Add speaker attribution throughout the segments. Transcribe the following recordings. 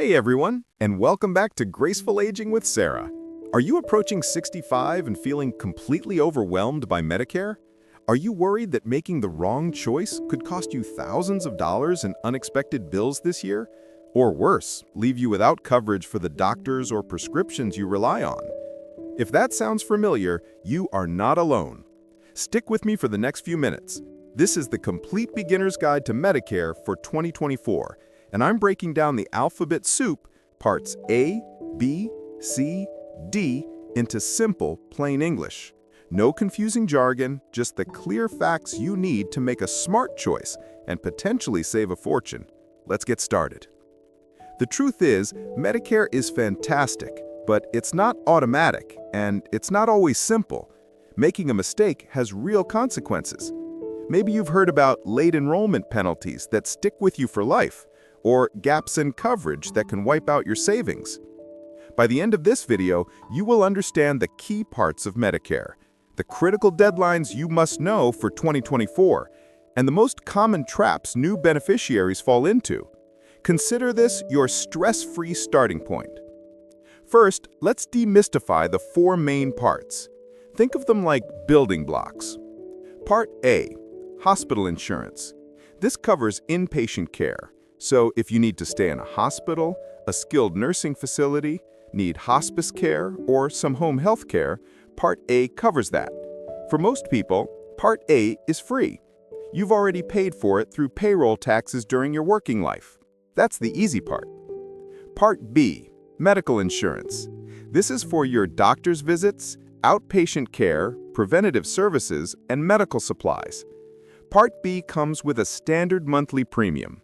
Speaker 1: Hey everyone, and welcome back to Graceful Aging with Sarah. Are you approaching 65 and feeling completely overwhelmed by Medicare? Are you worried that making the wrong choice could cost you thousands of dollars in unexpected bills this year? Or worse, leave you without coverage for the doctors or prescriptions you rely on? If that sounds familiar, you are not alone. Stick with me for the next few minutes. This is the Complete Beginner's Guide to Medicare for 2024, and I'm breaking down the alphabet soup, parts A, B, C, D, into simple, plain English. No confusing jargon, just the clear facts you need to make a smart choice and potentially save a fortune. Let's get started. The truth is, Medicare is fantastic, but it's not automatic, and it's not always simple. Making a mistake has real consequences. Maybe you've heard about late enrollment penalties that stick with you for life, or gaps in coverage that can wipe out your savings. By the end of this video, you will understand the key parts of Medicare, the critical deadlines you must know for 2024, and the most common traps new beneficiaries fall into. Consider this your stress-free starting point. First, let's demystify the four main parts. Think of them like building blocks. Part A, hospital insurance. This covers inpatient care. So if you need to stay in a hospital, a skilled nursing facility, need hospice care, or some home health care, Part A covers that. For most people, Part A is free. You've already paid for it through payroll taxes during your working life. That's the easy part. Part B, medical insurance. This is for your doctor's visits, outpatient care, preventative services, and medical supplies. Part B comes with a standard monthly premium.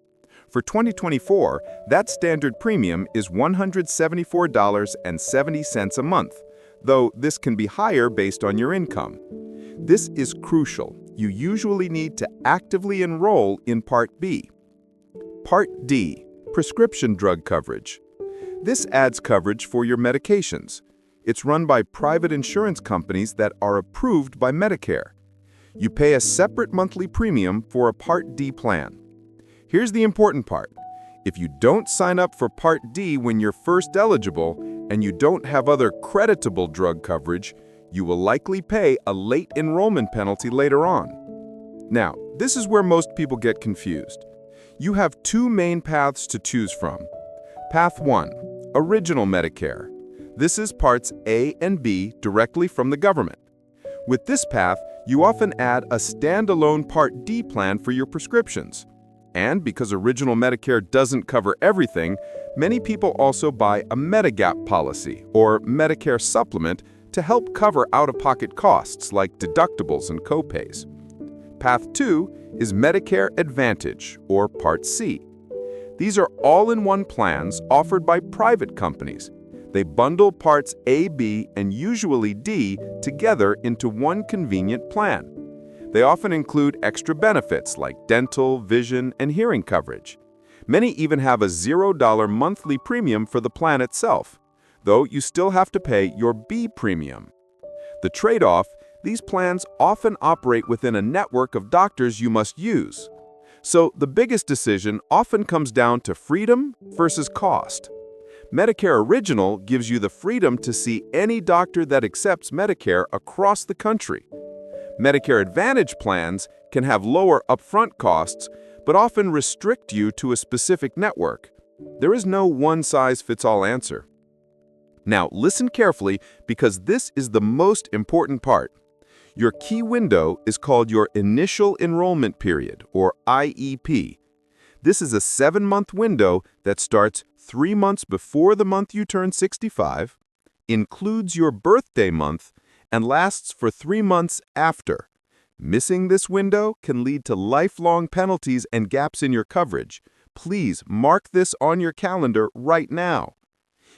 Speaker 1: For 2024, that standard premium is $174.70 a month, though this can be higher based on your income. This is crucial. You usually need to actively enroll in Part B. Part D, prescription drug coverage. This adds coverage for your medications. It's run by private insurance companies that are approved by Medicare. You pay a separate monthly premium for a Part D plan. Here's the important part. If you don't sign up for Part D when you're first eligible and you don't have other creditable drug coverage, you will likely pay a late enrollment penalty later on. Now, this is where most people get confused. You have two main paths to choose from. Path 1, Original Medicare. This is Parts A and B directly from the government. With this path, you often add a standalone Part D plan for your prescriptions. And because Original Medicare doesn't cover everything, many people also buy a Medigap policy or Medicare supplement to help cover out-of-pocket costs like deductibles and copays. Path 2 is Medicare Advantage or Part C. These are all-in-one plans offered by private companies. They bundle Parts A, B, and usually D together into one convenient plan. They often include extra benefits like dental, vision, and hearing coverage. Many even have a $0 monthly premium for the plan itself, though you still have to pay your B premium. The trade-off, these plans often operate within a network of doctors you must use. So the biggest decision often comes down to freedom versus cost. Medicare Original gives you the freedom to see any doctor that accepts Medicare across the country. Medicare Advantage plans can have lower upfront costs, but often restrict you to a specific network. There is no one-size-fits-all answer. Now, listen carefully because this is the most important part. Your key window is called your Initial Enrollment Period, or IEP. This is a 7-month window that starts 3 months before the month you turn 65, includes your birthday month, and lasts for 3 months after. Missing this window can lead to lifelong penalties and gaps in your coverage. Please mark this on your calendar right now.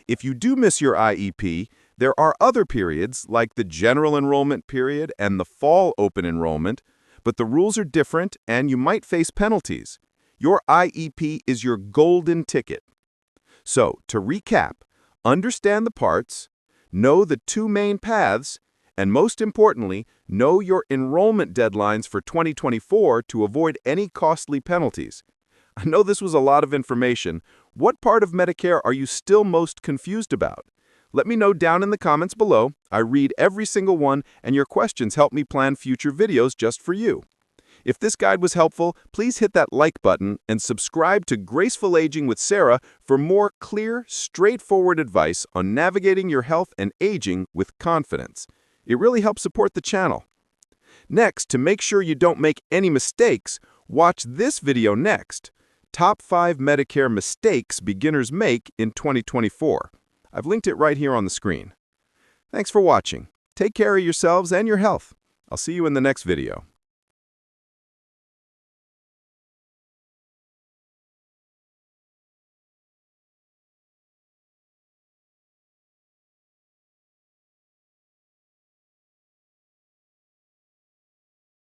Speaker 1: If you do miss your IEP, there are other periods like the General Enrollment Period and the Fall Open Enrollment, but the rules are different and you might face penalties. Your IEP is your golden ticket. So, to recap, understand the parts, know the two main paths, and most importantly, know your enrollment deadlines for 2024 to avoid any costly penalties. I know this was a lot of information. What part of Medicare are you still most confused about? Let me know down in the comments below. I read every single one, and your questions help me plan future videos just for you. If this guide was helpful, please hit that like button and subscribe to Graceful Aging with Sarah for more clear, straightforward advice on navigating your health and aging with confidence. It really helps support the channel. Next, to make sure you don't make any mistakes, watch this video next. Top 5 Medicare Mistakes Beginners Make in 2024. I've linked it right here on the screen. Thanks for watching. Take care of yourselves and your health. I'll see you in the next video.